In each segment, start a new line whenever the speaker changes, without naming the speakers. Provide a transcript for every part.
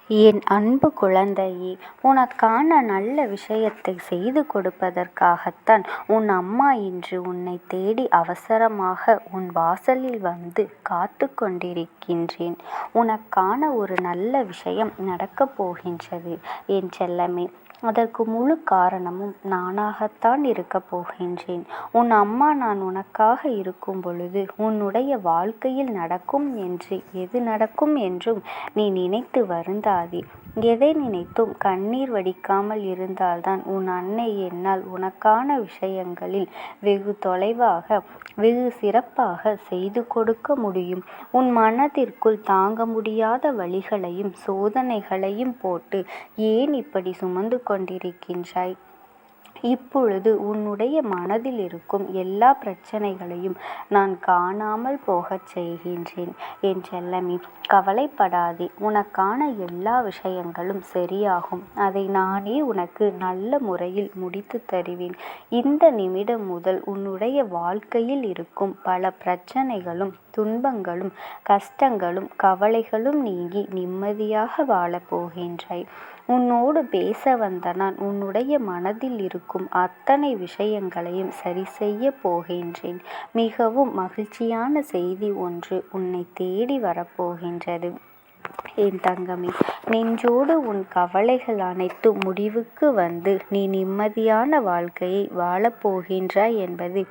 என் அன்பு குழந்தையே, உனக்கான நல்ல விஷயத்தை செய்து கொடுப்பதற்காகத்தான் உன் அம்மா இன்று உன்னை தேடி அவசரமாக உன் வாசலில் வந்து காத்து கொண்டிருக்கின்றேன். உனக்கான ஒரு நல்ல விஷயம் நடக்கப் போகின்றது என் செல்லமே. அதற்கு முழு காரணமும் நானாகத்தான் இருக்கப் போகின்றேன். உன் அம்மா நான் உனக்காக இருக்கும் பொழுது உன்னுடைய வாழ்க்கையில் நடக்கும் என்று எது நடக்கும் என்றும் நீ நினைத்து வருந்தாதே. எதை நினைத்தும் கண்ணீர் வடிக்காமல் இருந்தால்தான் உன் அன்னை என்னால் உனக்கான விஷயங்களில் வெகு தொலைவாக வெகு சிறப்பாக செய்து கொடுக்க முடியும். உன் மனதிற்குள் தாங்க முடியாத வலிகளையும் சோதனைகளையும் போட்டு ஏன் இப்படி சுமந்து கொண்டிருக்கின்றாய்? இப்பொழுது உன்னுடைய மனதில் இருக்கும் எல்லா பிரச்சனைகளையும் நான் காணாமல் போகச் செய்கின்றேன் என் செல்லமே. கவலைப்படாதே, உனக்கான எல்லா விஷயங்களும் சரியாகும். அதை நானே உனக்கு நல்ல முறையில் முடித்து தருவேன். இந்த நிமிடம் முதல் உன்னுடைய வாழ்க்கையில் இருக்கும் பல பிரச்சனைகளும் துன்பங்களும் கஷ்டங்களும் கவலைகளும் நீங்கி நிம்மதியாக வாழப்போகின்றாய். உன்னோடு பேச வந்த நான் உன்னுடைய மனதில் இருக்கும் அத்தனை விஷயங்களையும் சரி செய்ய போகின்றேன். மிகவும் மகிழ்ச்சியான செய்தி ஒன்று உன்னை தேடி வரப்போகின்றது என் தங்கமே. நெஞ்சோடு உன் கவலைகள் அனைத்தும் முடிவுக்கு வந்து நீ நிம்மதியான வாழ்க்கையை வாழப்போகின்றாய் என்பது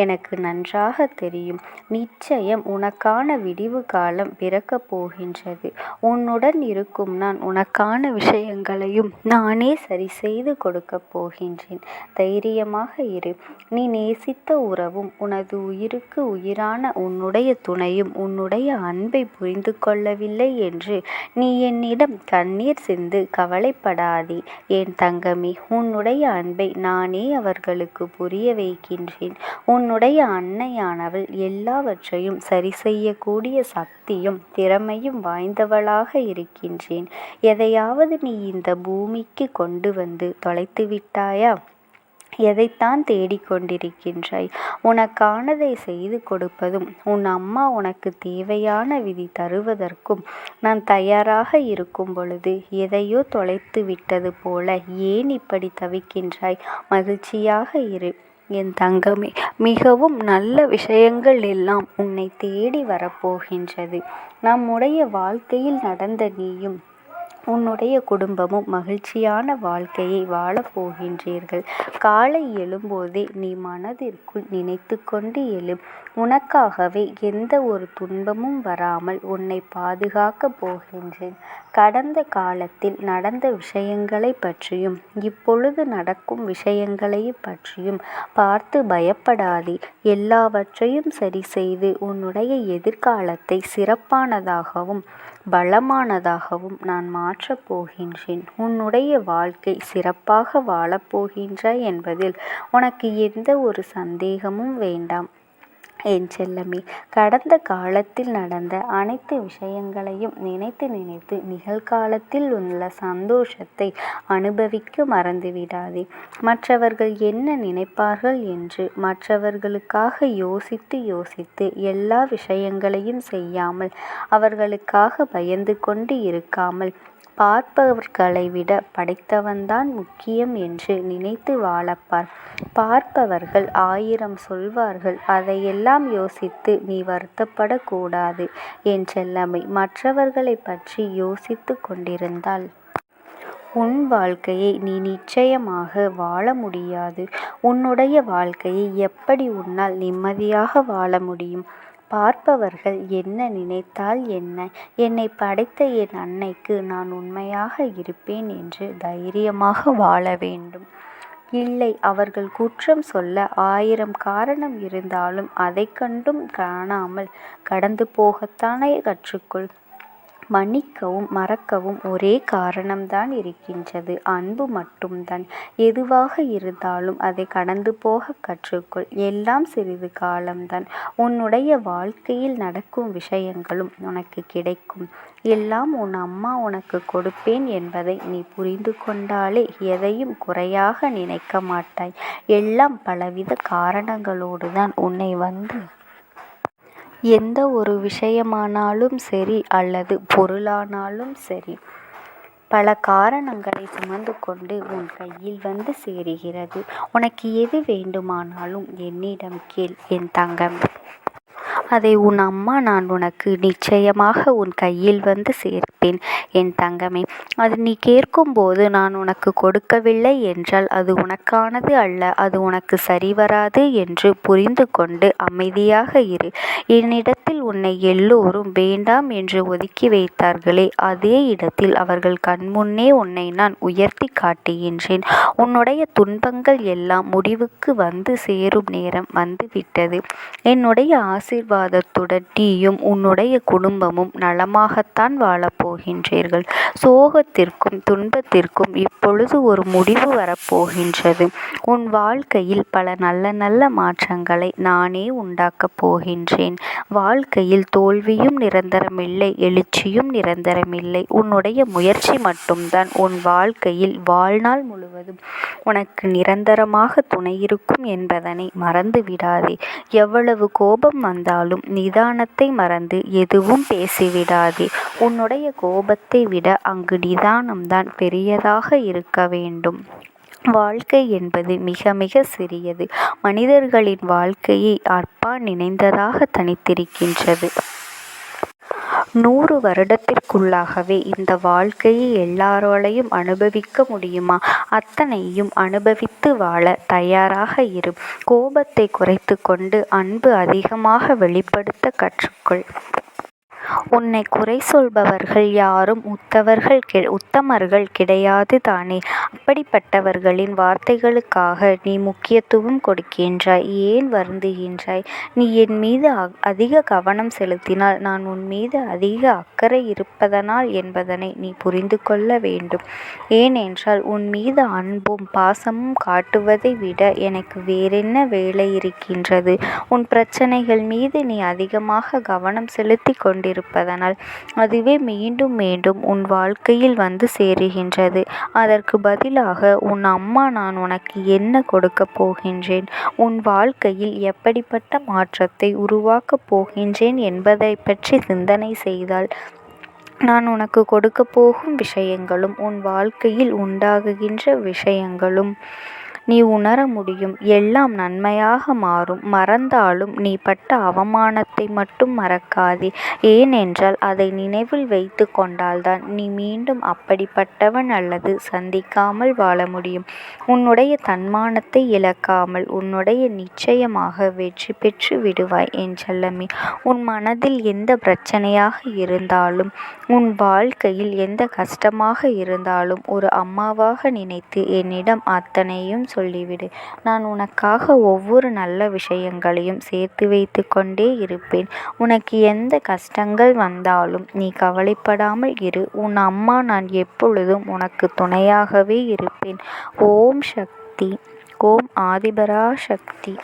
எனக்கு நன்றாக தெரியும். நிச்சயம் உனக்கான விடிவு காலம் பிறக்கப் போகின்றது. உன்னுடன் இருக்கும் நான் உனக்கான விஷயங்களையும் நானே சரி செய்து கொடுக்கப் போகின்றேன். தைரியமாக இரு. நீ நேசித்த உறவும் உனது உயிருக்கு உயிரான உன்னுடைய துணையும் உன்னுடைய அன்பை புரிந்து கொள்ளவில்லை என்று நீ என்னிடம் கண்ணீர் சிந்து கவலைப்படாதே என் தங்கமே. உன்னுடைய அன்பை நானே அவர்களுக்கு புரிய வைக்கின்றேன். உன்னுடைய அன்னையானவள் எல்லாவற்றையும் சரி செய்யக்கூடிய சக்தியும் திறமையும் வாய்ந்தவளாக இருக்கின்றேன். எதையாவது நீ இந்த பூமிக்கு கொண்டு வந்து தொலைத்து விட்டாயா? எதைத்தான் தேடிக்கொண்டிருக்கின்றாய்? உனக்கானதை செய்து கொடுப்பதும் உன் அம்மா உனக்கு தேவையான விதி தருவதற்கும் நான் தயாராக இருக்கும் பொழுது எதையோ தொலைத்து விட்டது போல ஏன் இப்படி தவிக்கின்றாய்? மகிழ்ச்சியாக இரு என் தங்கமே. மிகவும் நல்ல விஷயங்கள் எல்லாம் உன்னை தேடி வரப்போகின்றது. நம்முடைய வாழ்க்கையில் நடந்த நீயும் உன்னுடைய குடும்பமும் மகிழ்ச்சியான வாழ்க்கையை வாழப்போகின்றீர்கள். காலை எழும்போதே நீ மனதிற்குள் நினைத்து கொண்டு எழு. உனக்காகவே எந்த ஒரு துன்பமும் வராமல் உன்னை பாதுகாக்கப் போகின்றேன். கடந்த காலத்தில் நடந்த விஷயங்களை பற்றியும் இப்பொழுது நடக்கும் விஷயங்களை பற்றியும் பார்த்து பயப்படாதே. எல்லாவற்றையும் சரி செய்து உன்னுடைய எதிர்காலத்தை சிறப்பானதாகவும் பலமானதாகவும் நான் மாற்றப் போகின்றேன். உன்னுடைய வாழ்க்கை சிறப்பாக வாழப்போகின்றாய் என்பதில் உனக்கு எந்த ஒரு சந்தேகமும் வேண்டாம் என் செல்லமே. கடந்த காலத்தில் நடந்த அனைத்து விஷயங்களையும் நினைத்து நினைத்து நிகழ்காலத்தில் உள்ள சந்தோஷத்தை அனுபவிக்க மறந்துவிடாதே. மற்றவர்கள் என்ன நினைப்பார்கள் என்று மற்றவர்களுக்காக யோசித்து யோசித்து எல்லா விஷயங்களையும் செய்யாமல் அவர்களுக்காக பயந்து கொண்டு இருக்காமல் பார்ப்பவர்களை விட படைத்தவன்தான் முக்கியம் என்று நினைத்து வாழப்பார். பார்ப்பவர்கள் 1000 சொல்வார்கள். அதையெல்லாம் யோசித்து நீ வருத்தப்படக்கூடாது என் செல்லமை. மற்றவர்களை பற்றி யோசித்து கொண்டிருந்தால் உன் வாழ்க்கையை நீ நிச்சயமாக வாழ முடியாது. உன்னுடைய வாழ்க்கையை எப்படி உன்னால் நிம்மதியாக வாழ முடியும்? பார்ப்பவர்கள் என்ன நினைத்தால் என்ன? என்னை படைத்த என் அன்னைக்கு நான் உண்மையாக இருப்பேன் என்று தைரியமாக வாழ வேண்டும். இல்லை, அவர்கள் குற்றம் சொல்ல 1000 காரணம் இருந்தாலும் அதை கண்டும் காணாமல் கடந்து போகத்தானே கற்றுக்கொள். மன்னிக்கவும் மறக்கவும் ஒரே காரணம்தான் இருக்கின்றது, அன்பு மட்டும்தான். எதுவாக இருந்தாலும் அதை கடந்து போக கற்றுக்கொள். எல்லாம் சிறிது காலம்தான். உன்னுடைய வாழ்க்கையில் நடக்கும் விஷயங்களும் உனக்கு கிடைக்கும். எல்லாம் உன் அம்மா உனக்கு கொடுப்பேன் என்பதை நீ புரிந்து கொண்டாலே எதையும் குறையாக நினைக்க மாட்டாய். எல்லாம் பலவித காரணங்களோடு தான் உன்னை வந்து எந்த ஒரு விஷயமானாலும் சரி அல்லது பொருளானாலும் சரி பல காரணங்களை சுமந்து கொண்டு உன் கையில் வந்து சேருகிறது. உனக்கு எது வேண்டுமானாலும் என்னிடம் கேள் என் தங்கம். அதை உன் அம்மா நான் உனக்கு நிச்சயமாக உன் கையில் வந்து சேர்ப்பேன் என் தங்கமே. அது நீ கேட்கும்போது நான் உனக்கு கொடுக்கவில்லை என்றால் அது உனக்கானது அல்ல, அது உனக்கு சரிவராது என்று புரிந்து கொண்டு அமைதியாக இரு. என்னிடத்தில் உன்னை எல்லோரும் வேண்டாம் என்று ஒதுக்கி வைத்தார்களே, அதே இடத்தில் அவர்கள் கண்முன்னே உன்னை நான் உயர்த்தி காட்டுகின்றேன். உன்னுடைய துன்பங்கள் எல்லாம் முடிவுக்கு வந்து சேரும் நேரம் வந்துவிட்டது. என்னுடைய ஆசீர்வாதத்துடன் நீயும் உன்னுடைய குடும்பமும் நலமாகத்தான் வாழப்போகின்றீர்கள். சோகத்திற்கும் துன்பத்திற்கும் இப்பொழுது ஒரு முடிவு வரப்போகின்றது. உன் வாழ்க்கையில் பல நல்ல நல்ல மாற்றங்களை நானே உண்டாக்கப் போகின்றேன். வாழ்க்கையில் தோல்வியும் நிரந்தரமில்லை, எழுச்சியும் நிரந்தரமில்லை. உன்னுடைய முயற்சி மட்டும்தான் உன் வாழ்க்கையில் வாழ்நாள் முழுவதும் உனக்கு நிரந்தரமாக துணையிருக்கும் என்பதனை மறந்து விடாதே. எவ்வளவு கோபம் வந்தாலும் நிதானத்தை மறந்து எதுவும் பேசிவிடாதே. உன்னுடைய கோபத்தை விட அங்கு நிதானம்தான் பெரியதாக இருக்க வேண்டும். வாழ்க்கை என்பது மிக மிக சிறியது. மனிதர்களின் வாழ்க்கையை அப்பா நினைந்ததாக தனித்திருக்கின்றது. 100 வருடத்திற்குள்ளாகவே இந்த வாழ்க்கையை எல்லாராலையும் அனுபவிக்க முடியுமா? அத்தனையும் அனுபவித்து வாழ தயாராக இரு. கோபத்தை குறைத்து கொண்டு அன்பு அதிகமாக வெளிப்படுத்த கற்றுக்கொள். உன்னை குறை சொல்பவர்கள் யாரும் உத்தமர்கள் கிடையாது தானே. அப்படிப்பட்டவர்களின் வார்த்தைகளுக்காக நீ முக்கியத்துவம் கொடுக்கின்றாய். ஏன் வருந்துகின்றாய்? நீ என் மீது அதிக கவனம் செலுத்தினால் நான் உன் மீது அதிக அக்கறை இருப்பதனால் என்பதனை நீ புரிந்து கொள்ள வேண்டும். ஏனென்றால் உன் மீது அன்பும் பாசமும் காட்டுவதை விட எனக்கு வேறென்ன வேலை இருக்கின்றது? உன் பிரச்சனைகள் மீது நீ அதிகமாக கவனம் செலுத்தி கொண்டிருப்பதனால் அதுவே மீண்டும் மீண்டும் உன் வாழ்க்கையில் வந்து சேருகின்றது. அதற்கு பதிலாக உன் அம்மா நான் உனக்கு என்ன கொடுக்கப் போகின்றேன், உன் வாழ்க்கையில் எப்படிப்பட்ட மாற்றத்தை உருவாக்கப் போகின்றேன் என்பதை பற்றி சிந்தனை செய்தால் நான் உனக்கு கொடுக்கப் போகும் விஷயங்களும் உன் வாழ்க்கையில் உண்டாகுகின்ற விஷயங்களும் நீ உணர முடியும். எல்லாம் நன்மையாக மாறும். மறந்தாலும் நீ பட்ட அவமானத்தை மட்டும் மறக்காதே. ஏனென்றால் அதை நினைவில் வைத்து கொண்டால்தான் நீ மீண்டும் அப்படிப்பட்டவன் அல்லது சந்திக்காமல் வாழ முடியும். உன்னுடைய தன்மானத்தை இழக்காமல் உன்னுடைய நிச்சயமாக வெற்றி பெற்று விடுவாய் என் செல்லமே. உன் மனதில் எந்த பிரச்சனையாக இருந்தாலும், உன் வாழ்க்கையில் எந்த கஷ்டமாக இருந்தாலும் ஒரு அம்மாவாக நினைத்து என்னிடம் அத்தனையும் சொல்லிவிடு. நான் உனக்காக ஒவ்வொரு நல்ல விஷயங்களையும் சேர்த்து வைத்து கொண்டே இருப்பேன். உனக்கு எந்த கஷ்டங்கள் வந்தாலும் நீ கவலைப்படாமல் இரு. உன் அம்மா நான் எப்பொழுதும் உனக்கு துணையாகவே இருப்பேன். ஓம் சக்தி. ஓம் ஆதிபரா சக்தி.